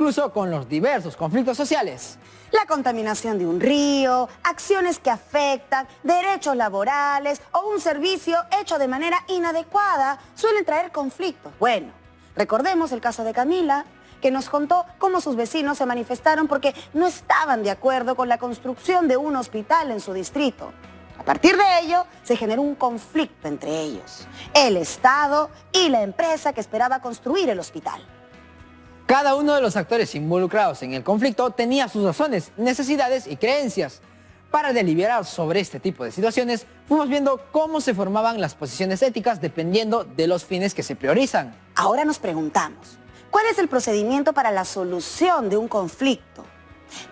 incluso con los diversos conflictos sociales. La contaminación de un río, acciones que afectan, derechos laborales o un servicio hecho de manera inadecuada suelen traer conflictos. Bueno, recordemos el caso de Camila, que nos contó cómo sus vecinos se manifestaron porque no estaban de acuerdo con la construcción de un hospital en su distrito. A partir de ello, se generó un conflicto entre ellos, el Estado y la empresa que esperaba construir el hospital. Cada uno de los actores involucrados en el conflicto tenía sus razones, necesidades y creencias. Para deliberar sobre este tipo de situaciones, fuimos viendo cómo se formaban las posiciones éticas dependiendo de los fines que se priorizan. Ahora nos preguntamos, ¿cuál es el procedimiento para la solución de un conflicto?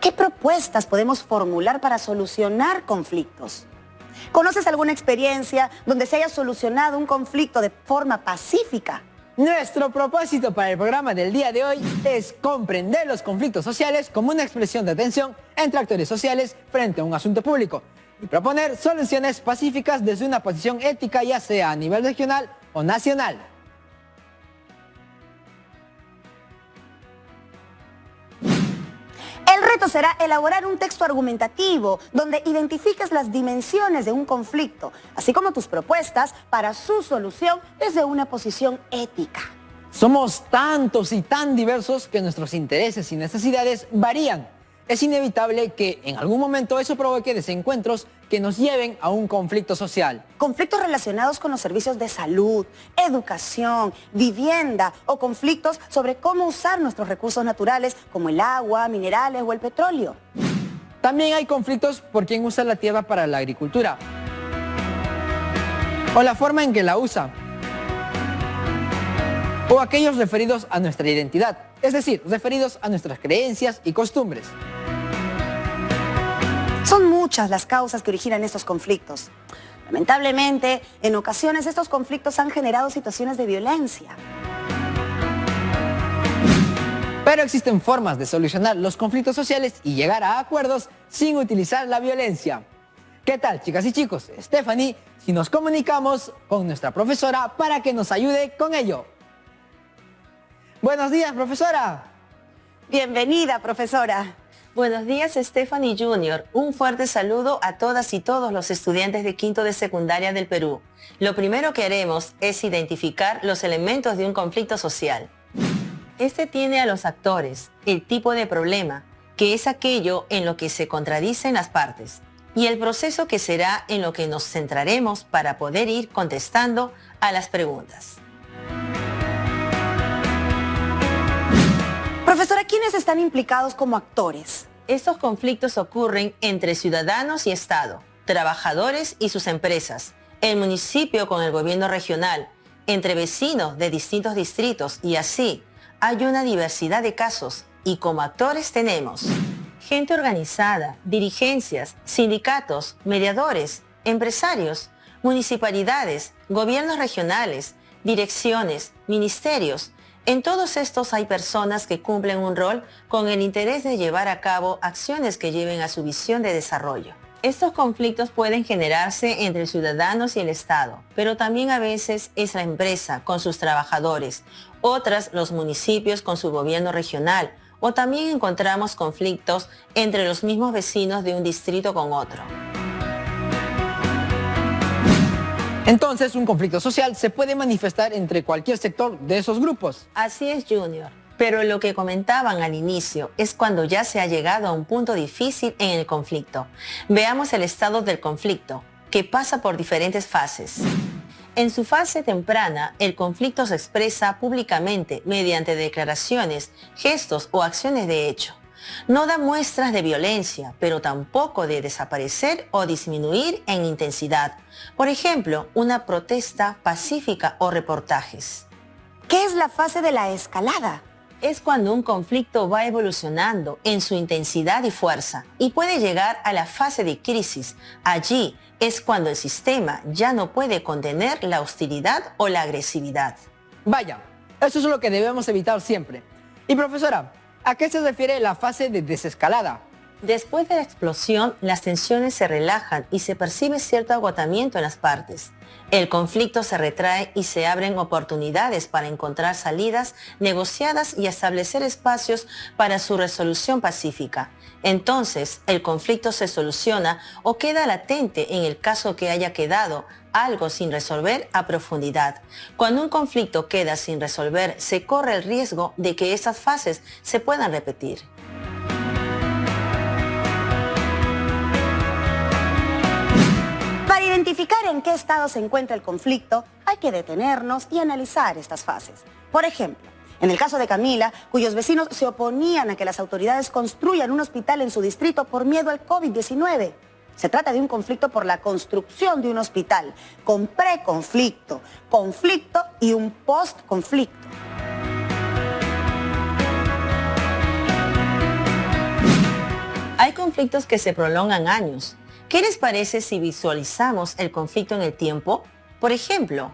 ¿Qué propuestas podemos formular para solucionar conflictos? ¿Conoces alguna experiencia donde se haya solucionado un conflicto de forma pacífica? Nuestro propósito para el programa del día de hoy es comprender los conflictos sociales como una expresión de tensión entre actores sociales frente a un asunto público y proponer soluciones pacíficas desde una posición ética, ya sea a nivel regional o nacional. El reto será elaborar un texto argumentativo donde identifiques las dimensiones de un conflicto, así como tus propuestas para su solución desde una posición ética. Somos tantos y tan diversos que nuestros intereses y necesidades varían. Es inevitable que en algún momento eso provoque desencuentros que nos lleven a un conflicto social. Conflictos relacionados con los servicios de salud, educación, vivienda o conflictos sobre cómo usar nuestros recursos naturales como el agua, minerales o el petróleo. También hay conflictos por quién usa la tierra para la agricultura o la forma en que la usa, o aquellos referidos a nuestra identidad, es decir, referidos a nuestras creencias y costumbres. Son muchas las causas que originan estos conflictos. Lamentablemente, en ocasiones estos conflictos han generado situaciones de violencia. Pero existen formas de solucionar los conflictos sociales y llegar a acuerdos sin utilizar la violencia. ¿Qué tal, chicas y chicos? Stephanie, si nos comunicamos con nuestra profesora para que nos ayude con ello. Buenos días, profesora. Bienvenida, profesora. Buenos días, Stephanie Junior. Un fuerte saludo a todas y todos los estudiantes de quinto de secundaria del Perú. Lo primero que haremos es identificar los elementos de un conflicto social. Este tiene a los actores, el tipo de problema, que es aquello en lo que se contradicen las partes, y el proceso que será en lo que nos centraremos para poder ir contestando a las preguntas. Profesora, ¿quiénes están implicados como actores? Estos conflictos ocurren entre ciudadanos y Estado, trabajadores y sus empresas, el municipio con el gobierno regional, entre vecinos de distintos distritos y así. Hay una diversidad de casos y como actores tenemos gente organizada, dirigencias, sindicatos, mediadores, empresarios, municipalidades, gobiernos regionales, direcciones, ministerios. En todos estos hay personas que cumplen un rol con el interés de llevar a cabo acciones que lleven a su visión de desarrollo. Estos conflictos pueden generarse entre ciudadanos y el Estado, pero también a veces es la empresa con sus trabajadores, otras los municipios con su gobierno regional, o también encontramos conflictos entre los mismos vecinos de un distrito con otro. Entonces, un conflicto social se puede manifestar entre cualquier sector de esos grupos. Así es, Junior. Pero lo que comentaban al inicio es cuando ya se ha llegado a un punto difícil en el conflicto. Veamos el estado del conflicto, que pasa por diferentes fases. En su fase temprana, el conflicto se expresa públicamente mediante declaraciones, gestos o acciones de hecho. No da muestras de violencia, pero tampoco de desaparecer o disminuir en intensidad. Por ejemplo, una protesta pacífica o reportajes. ¿Qué es la fase de la escalada? Es cuando un conflicto va evolucionando en su intensidad y fuerza y puede llegar a la fase de crisis. Allí es cuando el sistema ya no puede contener la hostilidad o la agresividad. Vaya, eso es lo que debemos evitar siempre. Y profesora, ¿a qué se refiere la fase de desescalada? Después de la explosión, las tensiones se relajan y se percibe cierto agotamiento en las partes. El conflicto se retrae y se abren oportunidades para encontrar salidas negociadas y establecer espacios para su resolución pacífica. Entonces, el conflicto se soluciona o queda latente en el caso que haya quedado algo sin resolver a profundidad. Cuando un conflicto queda sin resolver, se corre el riesgo de que esas fases se puedan repetir. Para identificar en qué estado se encuentra el conflicto, hay que detenernos y analizar estas fases. Por ejemplo, en el caso de Camila, cuyos vecinos se oponían a que las autoridades construyan un hospital en su distrito por miedo al COVID-19. Se trata de un conflicto por la construcción de un hospital, con preconflicto, conflicto y un postconflicto. Hay conflictos que se prolongan años. ¿Qué les parece si visualizamos el conflicto en el tiempo? Por ejemplo,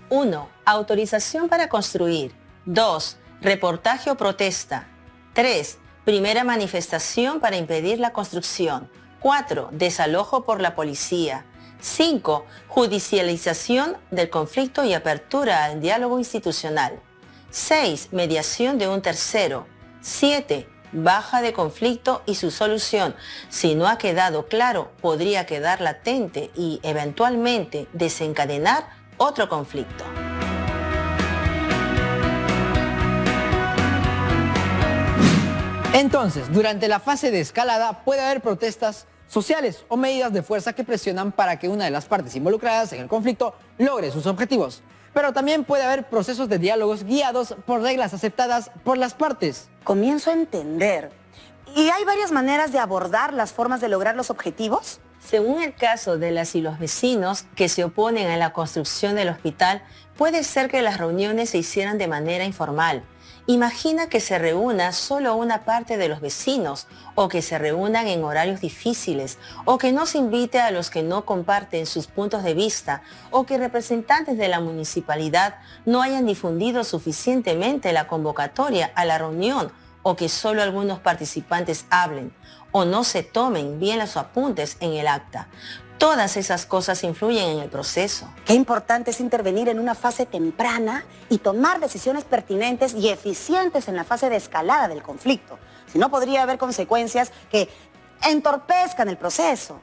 1. Autorización para construir. 2. Reportaje o protesta. 3. Primera manifestación para impedir la construcción. 4. Desalojo por la policía. 5. Judicialización del conflicto y apertura al diálogo institucional. 6. Mediación de un tercero. 7. Baja de conflicto y su solución. Si no ha quedado claro, podría quedar latente y eventualmente desencadenar otro conflicto. Entonces, durante la fase de escalada puede haber protestas sociales o medidas de fuerza que presionan para que una de las partes involucradas en el conflicto logre sus objetivos. Pero también puede haber procesos de diálogos guiados por reglas aceptadas por las partes. Comienzo a entender. ¿Y hay varias maneras de abordar las formas de lograr los objetivos? Según el caso de las y los vecinos que se oponen a la construcción del hospital, puede ser que las reuniones se hicieran de manera informal. Imagina que se reúna solo una parte de los vecinos, o que se reúnan en horarios difíciles, o que no se invite a los que no comparten sus puntos de vista, o que representantes de la municipalidad no hayan difundido suficientemente la convocatoria a la reunión, o que solo algunos participantes hablen, o no se tomen bien los apuntes en el acta. Todas esas cosas influyen en el proceso. Qué importante es intervenir en una fase temprana y tomar decisiones pertinentes y eficientes en la fase de escalada del conflicto. Si no, podría haber consecuencias que entorpezcan el proceso.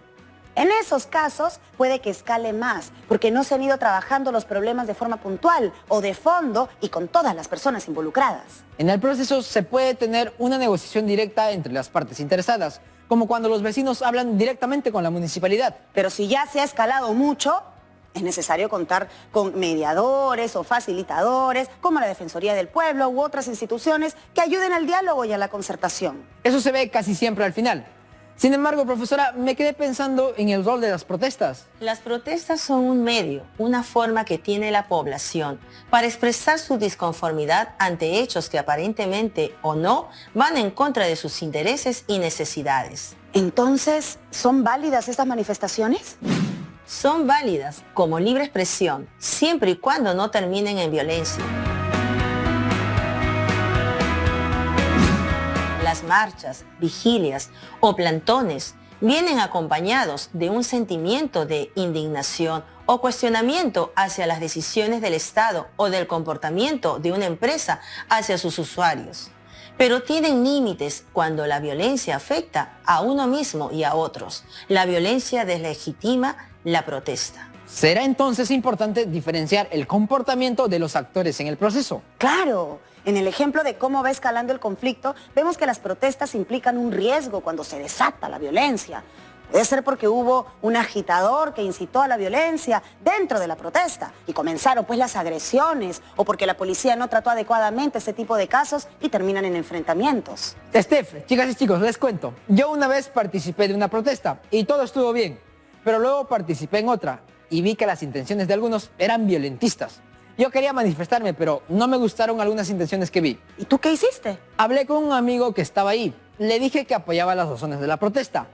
En esos casos puede que escale más, porque no se han ido trabajando los problemas de forma puntual o de fondo y con todas las personas involucradas. En el proceso se puede tener una negociación directa entre las partes interesadas, como cuando los vecinos hablan directamente con la municipalidad. Pero si ya se ha escalado mucho, es necesario contar con mediadores o facilitadores, como la Defensoría del Pueblo u otras instituciones que ayuden al diálogo y a la concertación. Eso se ve casi siempre al final. Sin embargo, profesora, me quedé pensando en el rol de las protestas. Las protestas son un medio, una forma que tiene la población para expresar su disconformidad ante hechos que aparentemente o no van en contra de sus intereses y necesidades. Entonces, ¿son válidas estas manifestaciones? Son válidas como libre expresión, siempre y cuando no terminen en violencia. Las marchas, vigilias o plantones vienen acompañados de un sentimiento de indignación o cuestionamiento hacia las decisiones del Estado o del comportamiento de una empresa hacia sus usuarios. Pero tienen límites cuando la violencia afecta a uno mismo y a otros. La violencia deslegitima la protesta. ¿Será entonces importante diferenciar el comportamiento de los actores en el proceso? ¡Claro! En el ejemplo de cómo va escalando el conflicto, vemos que las protestas implican un riesgo cuando se desata la violencia. Puede ser porque hubo un agitador que incitó a la violencia dentro de la protesta y comenzaron pues las agresiones, o porque la policía no trató adecuadamente este tipo de casos y terminan en enfrentamientos. Steph, chicas y chicos, les cuento. Yo una vez participé de una protesta y todo estuvo bien, pero luego participé en otra y vi que las intenciones de algunos eran violentistas. Yo quería manifestarme, pero no me gustaron algunas intenciones que vi. ¿Y tú qué hiciste? Hablé con un amigo que estaba ahí. Le dije que apoyaba las razones de la protesta,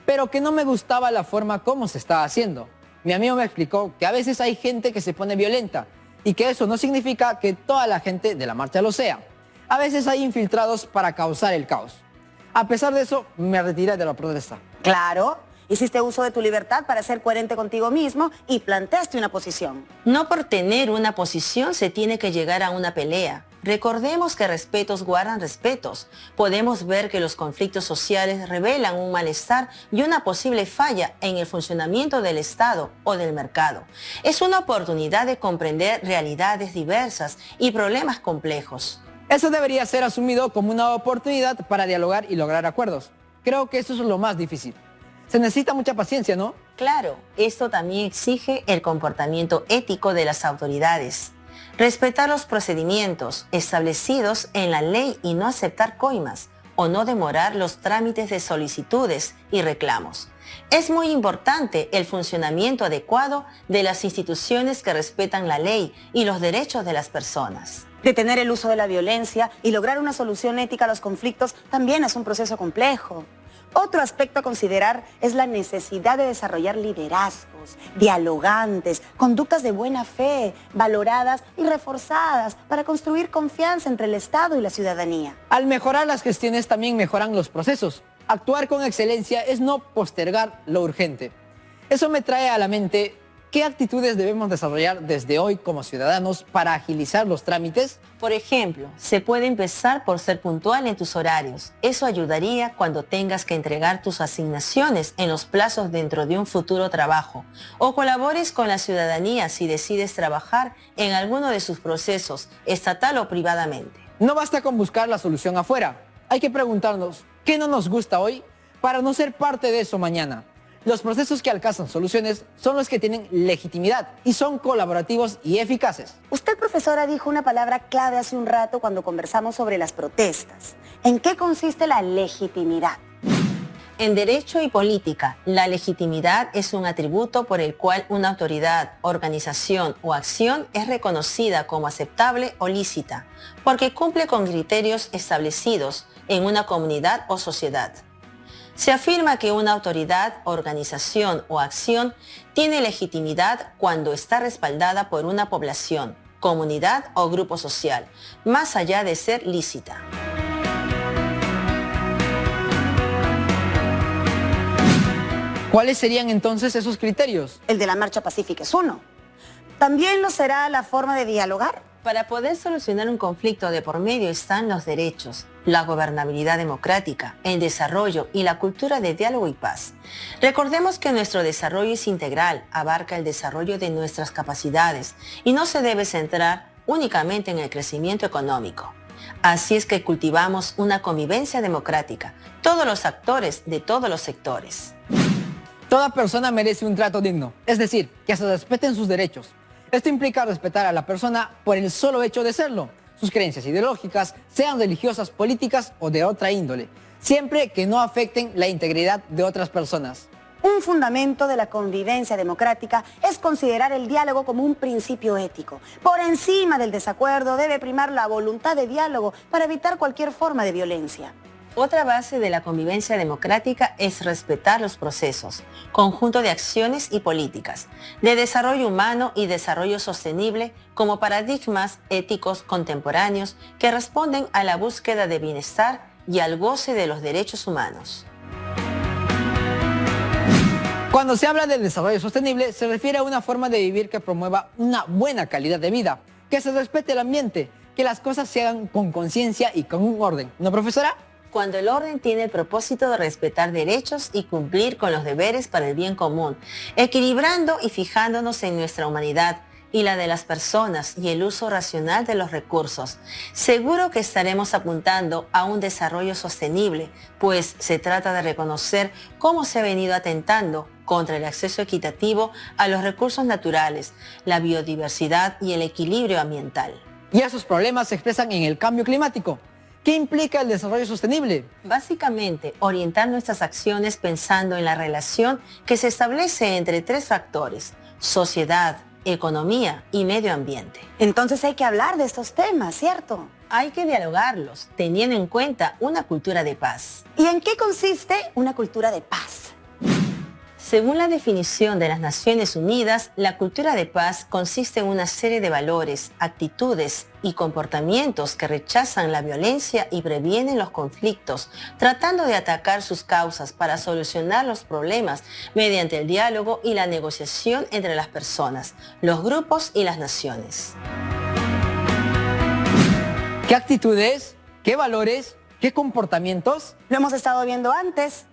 pero que no me gustaba la forma como se estaba haciendo. Mi amigo me explicó que a veces hay gente que se pone violenta y que eso no significa que toda la gente de la marcha lo sea. A veces hay infiltrados para causar el caos. A pesar de eso, me retiré de la protesta. Claro, hiciste uso de tu libertad para ser coherente contigo mismo y planteaste una posición. No por tener una posición se tiene que llegar a una pelea. Recordemos que respetos guardan respetos. Podemos ver que los conflictos sociales revelan un malestar y una posible falla en el funcionamiento del Estado o del mercado. Es una oportunidad de comprender realidades diversas y problemas complejos. Eso debería ser asumido como una oportunidad para dialogar y lograr acuerdos. Creo que eso es lo más difícil. Se necesita mucha paciencia, ¿no? Claro, esto también exige el comportamiento ético de las autoridades. Respetar los procedimientos establecidos en la ley y no aceptar coimas o no demorar los trámites de solicitudes y reclamos. Es muy importante el funcionamiento adecuado de las instituciones que respetan la ley y los derechos de las personas. Detener el uso de la violencia y lograr una solución ética a los conflictos también es un proceso complejo. Otro aspecto a considerar es la necesidad de desarrollar liderazgos, dialogantes, conductas de buena fe, valoradas y reforzadas para construir confianza entre el Estado y la ciudadanía. Al mejorar las gestiones también mejoran los procesos. Actuar con excelencia es no postergar lo urgente. Eso me trae a la mente, ¿qué actitudes debemos desarrollar desde hoy como ciudadanos para agilizar los trámites? Por ejemplo, se puede empezar por ser puntual en tus horarios. Eso ayudaría cuando tengas que entregar tus asignaciones en los plazos dentro de un futuro trabajo. O colabores con la ciudadanía si decides trabajar en alguno de sus procesos, estatal o privadamente. No basta con buscar la solución afuera. Hay que preguntarnos, ¿qué no nos gusta hoy para no ser parte de eso mañana? Los procesos que alcanzan soluciones son los que tienen legitimidad y son colaborativos y eficaces. Usted, profesora, dijo una palabra clave hace un rato cuando conversamos sobre las protestas. ¿En qué consiste la legitimidad? En derecho y política, la legitimidad es un atributo por el cual una autoridad, organización o acción es reconocida como aceptable o lícita, porque cumple con criterios establecidos en una comunidad o sociedad. Se afirma que una autoridad, organización o acción tiene legitimidad cuando está respaldada por una población, comunidad o grupo social, más allá de ser lícita. ¿Cuáles serían entonces esos criterios? El de la marcha pacífica es uno. ¿También lo será la forma de dialogar? Para poder solucionar un conflicto de por medio están los derechos, la gobernabilidad democrática, el desarrollo y la cultura de diálogo y paz. Recordemos que nuestro desarrollo es integral, abarca el desarrollo de nuestras capacidades y no se debe centrar únicamente en el crecimiento económico. Así es que cultivamos una convivencia democrática, todos los actores de todos los sectores. Toda persona merece un trato digno, es decir, que se respeten sus derechos. Esto implica respetar a la persona por el solo hecho de serlo, sus creencias ideológicas, sean religiosas, políticas o de otra índole, siempre que no afecten la integridad de otras personas. Un fundamento de la convivencia democrática es considerar el diálogo como un principio ético. Por encima del desacuerdo debe primar la voluntad de diálogo para evitar cualquier forma de violencia. Otra base de la convivencia democrática es respetar los procesos, conjunto de acciones y políticas, de desarrollo humano y desarrollo sostenible como paradigmas éticos contemporáneos que responden a la búsqueda de bienestar y al goce de los derechos humanos. Cuando se habla del desarrollo sostenible, se refiere a una forma de vivir que promueva una buena calidad de vida, que se respete el ambiente, que las cosas se hagan con conciencia y con un orden. ¿No, profesora? Cuando el orden tiene el propósito de respetar derechos y cumplir con los deberes para el bien común, equilibrando y fijándonos en nuestra humanidad y la de las personas y el uso racional de los recursos, seguro que estaremos apuntando a un desarrollo sostenible, pues se trata de reconocer cómo se ha venido atentando contra el acceso equitativo a los recursos naturales, la biodiversidad y el equilibrio ambiental. Y esos problemas se expresan en el cambio climático. ¿Qué implica el desarrollo sostenible? Básicamente, orientar nuestras acciones pensando en la relación que se establece entre tres factores: sociedad, economía y medio ambiente. Entonces hay que hablar de estos temas, ¿cierto? Hay que dialogarlos, teniendo en cuenta una cultura de paz. ¿Y en qué consiste una cultura de paz? Según la definición de las Naciones Unidas, la cultura de paz consiste en una serie de valores, actitudes y comportamientos que rechazan la violencia y previenen los conflictos, tratando de atacar sus causas para solucionar los problemas mediante el diálogo y la negociación entre las personas, los grupos y las naciones. ¿Qué actitudes? ¿Qué valores? ¿Qué comportamientos? Lo hemos estado viendo antes,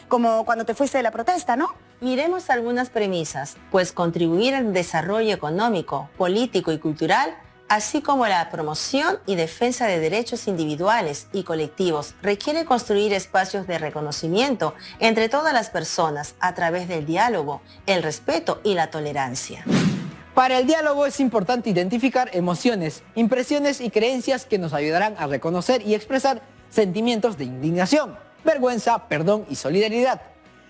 como cuando te fuiste de la protesta, ¿no? Miremos algunas premisas, pues contribuir al desarrollo económico, político y cultural, así como la promoción y defensa de derechos individuales y colectivos, requiere construir espacios de reconocimiento entre todas las personas a través del diálogo, el respeto y la tolerancia. Para el diálogo es importante identificar emociones, impresiones y creencias que nos ayudarán a reconocer y expresar sentimientos de indignación, vergüenza, perdón y solidaridad.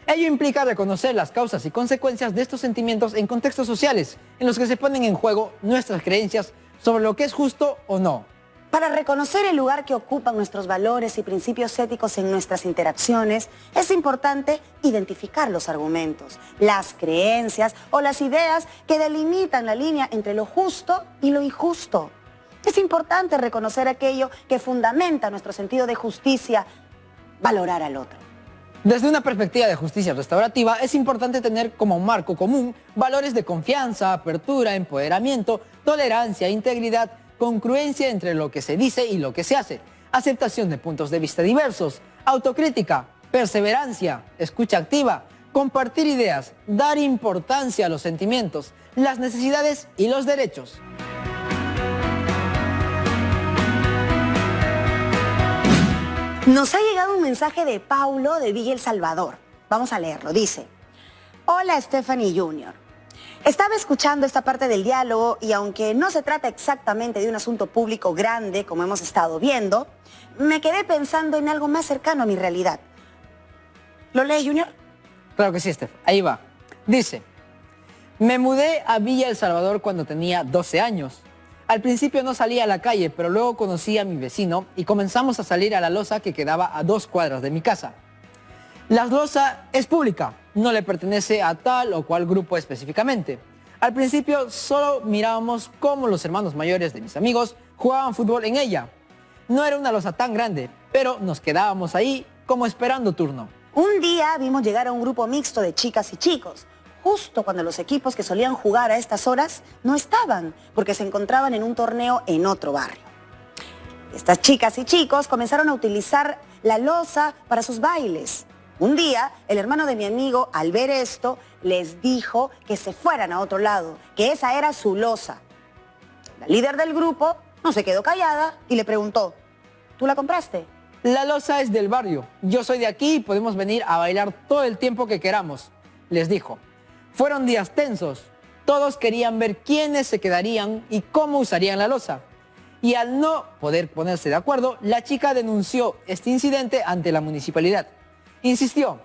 Ello implica reconocer las causas y consecuencias de estos sentimientos en contextos sociales en los que se ponen en juego nuestras creencias sobre lo que es justo o no. Para reconocer el lugar que ocupan nuestros valores y principios éticos en nuestras interacciones, es importante identificar los argumentos, las creencias o las ideas que delimitan la línea entre lo justo y lo injusto. Es importante reconocer aquello que fundamenta nuestro sentido de justicia, valorar al otro. Desde una perspectiva de justicia restaurativa, es importante tener como marco común valores de confianza, apertura, empoderamiento, tolerancia, integridad, congruencia entre lo que se dice y lo que se hace, aceptación de puntos de vista diversos, autocrítica, perseverancia, escucha activa, compartir ideas, dar importancia a los sentimientos, las necesidades y los derechos. Nos ha llegado un mensaje de Paulo de Villa El Salvador. Vamos a leerlo. Dice: Hola Stephanie Jr. Estaba escuchando esta parte del diálogo y aunque no se trata exactamente de un asunto público grande, como hemos estado viendo, me quedé pensando en algo más cercano a mi realidad. ¿Lo lee, Junior? Claro que sí, Steph. Ahí va. Dice: me mudé a Villa El Salvador cuando tenía 12 años. Al principio no salía a la calle, pero luego conocí a mi vecino y comenzamos a salir a la loza que quedaba a 2 cuadras de mi casa. La loza es pública, no le pertenece a tal o cual grupo específicamente. Al principio solo mirábamos cómo los hermanos mayores de mis amigos jugaban fútbol en ella. No era una loza tan grande, pero nos quedábamos ahí como esperando turno. Un día vimos llegar a un grupo mixto de chicas y chicos, justo cuando los equipos que solían jugar a estas horas no estaban, porque se encontraban en un torneo en otro barrio. Estas chicas y chicos comenzaron a utilizar la loza para sus bailes. Un día, el hermano de mi amigo, al ver esto, les dijo que se fueran a otro lado, que esa era su loza. La líder del grupo no se quedó callada y le preguntó: ¿tú la compraste? La loza es del barrio, yo soy de aquí y podemos venir a bailar todo el tiempo que queramos, les dijo. Fueron días tensos, todos querían ver quiénes se quedarían y cómo usarían la loza. Y al no poder ponerse de acuerdo, la chica denunció este incidente ante la municipalidad. Insistió,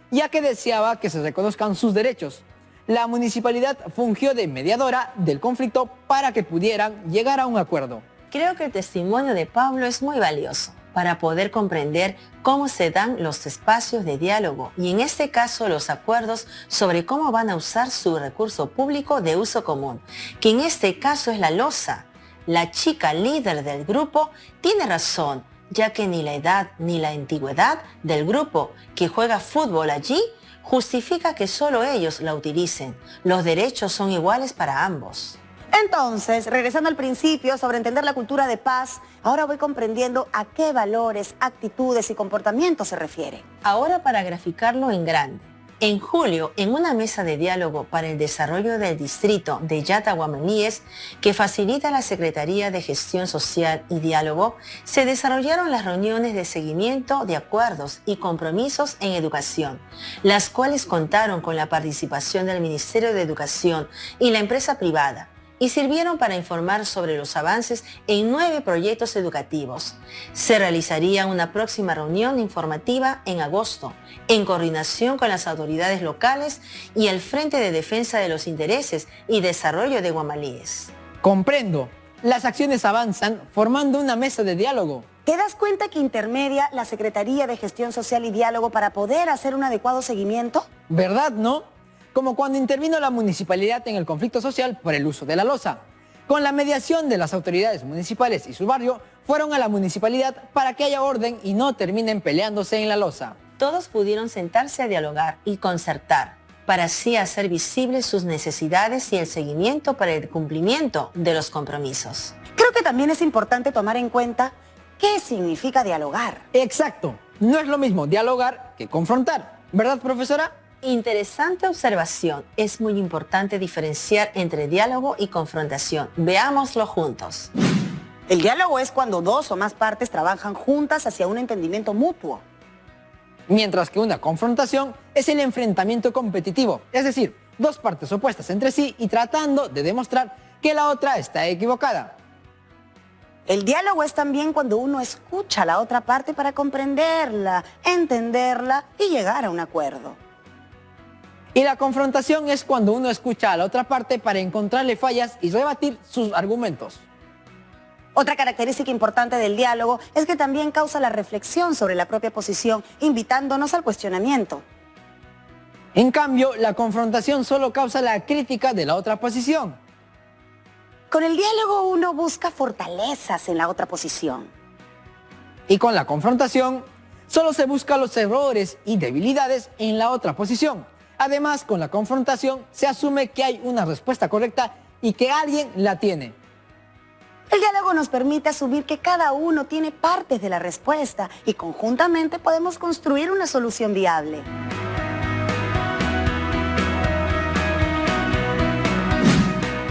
ya que deseaba que se reconozcan sus derechos. La municipalidad fungió de mediadora del conflicto para que pudieran llegar a un acuerdo. Creo que el testimonio de Pablo es muy valioso para poder comprender cómo se dan los espacios de diálogo y en este caso los acuerdos sobre cómo van a usar su recurso público de uso común, que en este caso es la loza. La chica líder del grupo tiene razón, ya que ni la edad ni la antigüedad del grupo que juega fútbol allí justifica que solo ellos la utilicen. Los derechos son iguales para ambos. Entonces, regresando al principio sobre entender la cultura de paz, ahora voy comprendiendo a qué valores, actitudes y comportamientos se refiere. Ahora para graficarlo en grande. En julio, en una mesa de diálogo para el desarrollo del distrito de Yata-Guamalíes, que facilita la Secretaría de Gestión Social y Diálogo, se desarrollaron las reuniones de seguimiento de acuerdos y compromisos en educación, las cuales contaron con la participación del Ministerio de Educación y la empresa privada, y sirvieron para informar sobre los avances en 9 proyectos educativos. Se realizaría una próxima reunión informativa en agosto, en coordinación con las autoridades locales y el Frente de Defensa de los Intereses y Desarrollo de Guamalíes. Comprendo. Las acciones avanzan formando una mesa de diálogo. ¿Te das cuenta que intermedia la Secretaría de Gestión Social y Diálogo para poder hacer un adecuado seguimiento? ¿Verdad, no? como cuando intervino la municipalidad en el conflicto social por el uso de la loza. Con la mediación de las autoridades municipales y su barrio, fueron a la municipalidad para que haya orden y no terminen peleándose en la loza. Todos pudieron sentarse a dialogar y concertar, para así hacer visibles sus necesidades y el seguimiento para el cumplimiento de los compromisos. Creo que también es importante tomar en cuenta qué significa dialogar. Exacto, no es lo mismo dialogar que confrontar, ¿verdad, profesora? Interesante observación. Es muy importante diferenciar entre diálogo y confrontación. Veámoslo juntos. El diálogo es cuando dos o más partes trabajan juntas hacia un entendimiento mutuo. Mientras que una confrontación es el enfrentamiento competitivo, es decir, dos partes opuestas entre sí y tratando de demostrar que la otra está equivocada. El diálogo es también cuando uno escucha a la otra parte para comprenderla, entenderla y llegar a un acuerdo. Y la confrontación es cuando uno escucha a la otra parte para encontrarle fallas y rebatir sus argumentos. Otra característica importante del diálogo es que también causa la reflexión sobre la propia posición, invitándonos al cuestionamiento. En cambio, la confrontación solo causa la crítica de la otra posición. Con el diálogo uno busca fortalezas en la otra posición. Y con la confrontación, solo se busca los errores y debilidades en la otra posición. Además, con la confrontación se asume que hay una respuesta correcta y que alguien la tiene. El diálogo nos permite asumir que cada uno tiene partes de la respuesta y conjuntamente podemos construir una solución viable.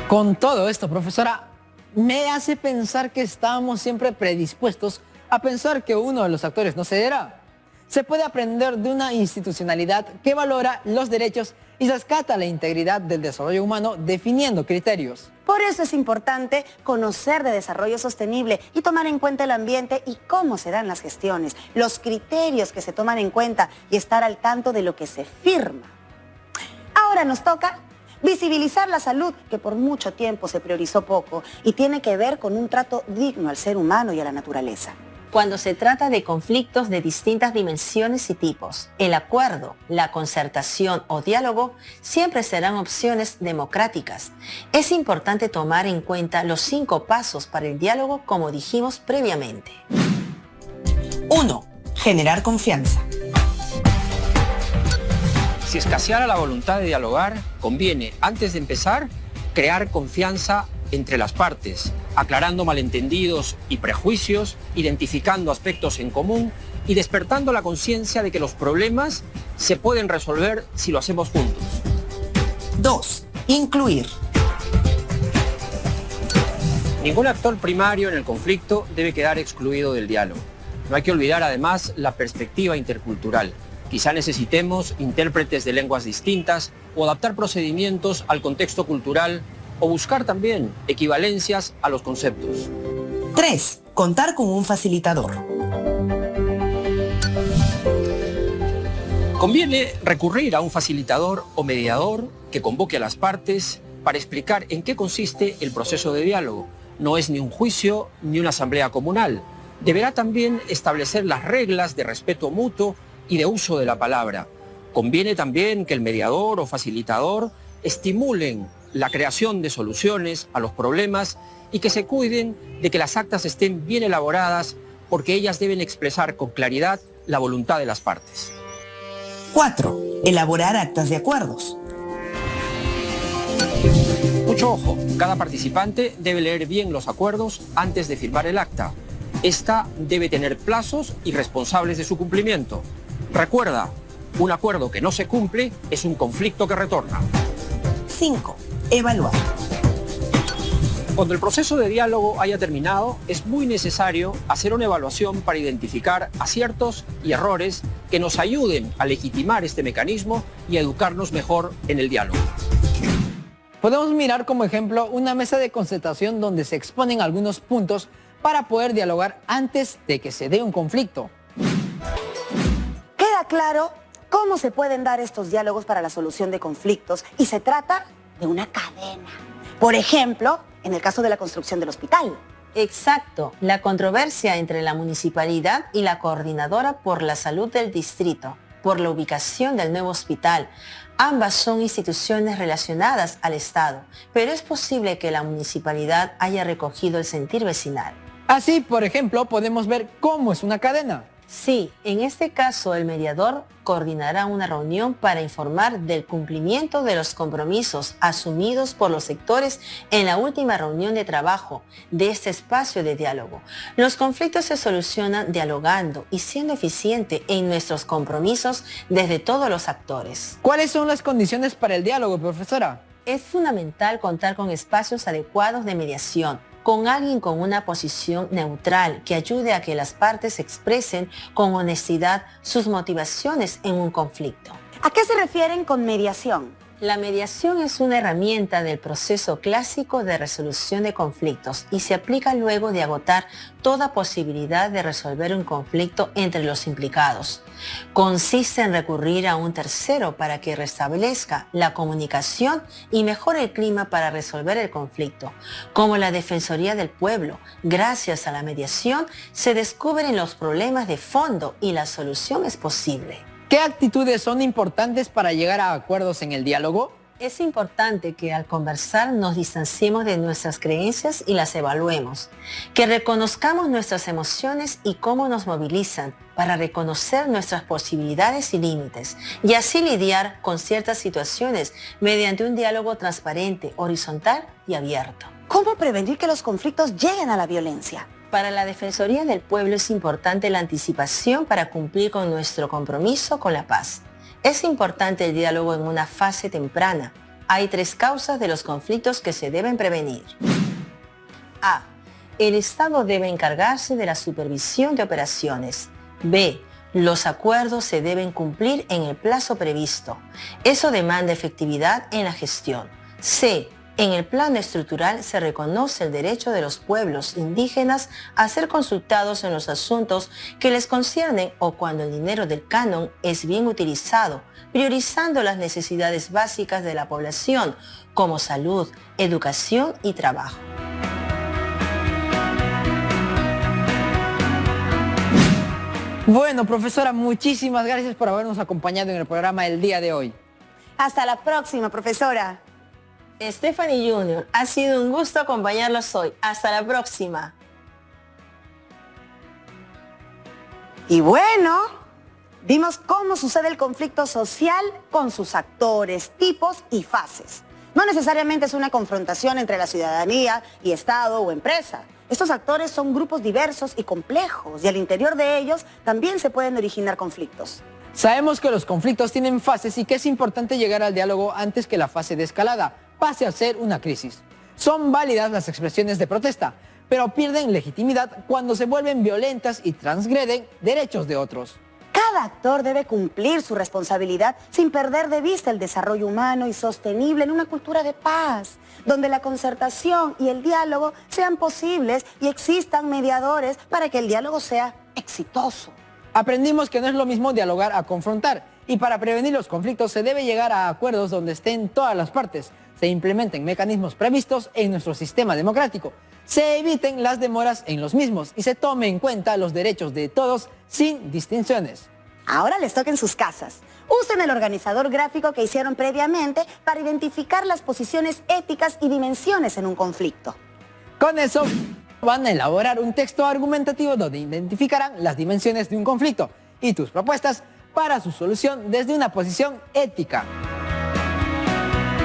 Con todo esto, profesora, me hace pensar que estamos siempre predispuestos a pensar que uno de los actores no cederá. Se puede aprender de una institucionalidad que valora los derechos y rescata la integridad del desarrollo humano definiendo criterios. Por eso es importante conocer de desarrollo sostenible y tomar en cuenta el ambiente y cómo se dan las gestiones, los criterios que se toman en cuenta y estar al tanto de lo que se firma. Ahora nos toca visibilizar la salud, que por mucho tiempo se priorizó poco y tiene que ver con un trato digno al ser humano y a la naturaleza. Cuando se trata de conflictos de distintas dimensiones y tipos, el acuerdo, la concertación o diálogo siempre serán opciones democráticas. Es importante tomar en cuenta los 5 pasos para el diálogo como dijimos previamente. 1. Generar confianza. Si escaseara la voluntad de dialogar, conviene, antes de empezar, crear confianza entre las partes, aclarando malentendidos y prejuicios, identificando aspectos en común y despertando la conciencia de que los problemas se pueden resolver si lo hacemos juntos. 2. Incluir. Ningún actor primario en el conflicto debe quedar excluido del diálogo. No hay que olvidar además la perspectiva intercultural. Quizá necesitemos intérpretes de lenguas distintas o adaptar procedimientos al contexto cultural o buscar también equivalencias a los conceptos. 3. Contar con un facilitador. Conviene recurrir a un facilitador o mediador que convoque a las partes para explicar en qué consiste el proceso de diálogo. No es ni un juicio ni una asamblea comunal. Deberá también establecer las reglas de respeto mutuo y de uso de la palabra. Conviene también que el mediador o facilitador estimulen la creación de soluciones a los problemas y que se cuiden de que las actas estén bien elaboradas porque ellas deben expresar con claridad la voluntad de las partes. 4. Elaborar actas de acuerdos. Mucho ojo, cada participante debe leer bien los acuerdos antes de firmar el acta. Esta debe tener plazos y responsables de su cumplimiento. Recuerda, un acuerdo que no se cumple es un conflicto que retorna. 5. Evaluar. Cuando el proceso de diálogo haya terminado, es muy necesario hacer una evaluación para identificar aciertos y errores que nos ayuden a legitimar este mecanismo y a educarnos mejor en el diálogo. Podemos mirar como ejemplo una mesa de concertación donde se exponen algunos puntos para poder dialogar antes de que se dé un conflicto. Queda claro cómo se pueden dar estos diálogos para la solución de conflictos y se trata de una cadena. Por ejemplo, en el caso de la construcción del hospital. Exacto, la controversia entre la municipalidad y la coordinadora por la salud del distrito. por la ubicación del nuevo hospital. Ambas son instituciones relacionadas al Estado, pero es posible que la municipalidad haya recogido el sentir vecinal. Así, por ejemplo, podemos ver cómo es una cadena. Sí, en este caso el mediador coordinará una reunión para informar del cumplimiento de los compromisos asumidos por los sectores en la última reunión de trabajo de este espacio de diálogo. Los conflictos se solucionan dialogando y siendo eficiente en nuestros compromisos desde todos los actores. ¿Cuáles son las condiciones para el diálogo, profesora? Es fundamental contar con espacios adecuados de mediación, con alguien con una posición neutral que ayude a que las partes expresen con honestidad sus motivaciones en un conflicto. ¿A qué se refieren con mediación? La mediación es una herramienta del proceso clásico de resolución de conflictos y se aplica luego de agotar toda posibilidad de resolver un conflicto entre los implicados. Consiste en recurrir a un tercero para que restablezca la comunicación y mejore el clima para resolver el conflicto. Como la Defensoría del Pueblo, gracias a la mediación se descubren los problemas de fondo y la solución es posible. ¿Qué actitudes son importantes para llegar a acuerdos en el diálogo? Es importante que al conversar nos distanciemos de nuestras creencias y las evaluemos, que reconozcamos nuestras emociones y cómo nos movilizan para reconocer nuestras posibilidades y límites y así lidiar con ciertas situaciones mediante un diálogo transparente, horizontal y abierto. ¿Cómo prevenir que los conflictos lleguen a la violencia? Para la Defensoría del Pueblo es importante la anticipación para cumplir con nuestro compromiso con la paz. Es importante el diálogo en una fase temprana. Hay 3 causas de los conflictos que se deben prevenir. A. El Estado debe encargarse de la supervisión de operaciones. B. Los acuerdos se deben cumplir en el plazo previsto. Eso demanda efectividad en la gestión. C. En el plano estructural se reconoce el derecho de los pueblos indígenas a ser consultados en los asuntos que les conciernen o cuando el dinero del canon es bien utilizado, priorizando las necesidades básicas de la población como salud, educación y trabajo. Bueno, profesora, muchísimas gracias por habernos acompañado en el programa el día de hoy. Hasta la próxima, profesora. Stephanie Jr., ha sido un gusto acompañarlos hoy. Hasta la próxima. Y bueno, vimos cómo sucede el conflicto social con sus actores, tipos y fases. No necesariamente es una confrontación entre la ciudadanía y Estado o empresa. Estos actores son grupos diversos y complejos y al interior de ellos también se pueden originar conflictos. Sabemos que los conflictos tienen fases y que es importante llegar al diálogo antes que la fase de escalada pase a ser una crisis. Son válidas las expresiones de protesta, pero pierden legitimidad cuando se vuelven violentas y transgreden derechos de otros. Cada actor debe cumplir su responsabilidad sin perder de vista el desarrollo humano y sostenible en una cultura de paz, donde la concertación y el diálogo sean posibles y existan mediadores para que el diálogo sea exitoso. Aprendimos que no es lo mismo dialogar a confrontar y para prevenir los conflictos se debe llegar a acuerdos donde estén todas las partes, se implementen mecanismos previstos en nuestro sistema democrático, se eviten las demoras en los mismos y se tome en cuenta los derechos de todos sin distinciones. Ahora les toca en sus casas. Usen el organizador gráfico que hicieron previamente para identificar las posiciones éticas y dimensiones en un conflicto. Con eso van a elaborar un texto argumentativo donde identificarán las dimensiones de un conflicto y tus propuestas para su solución desde una posición ética.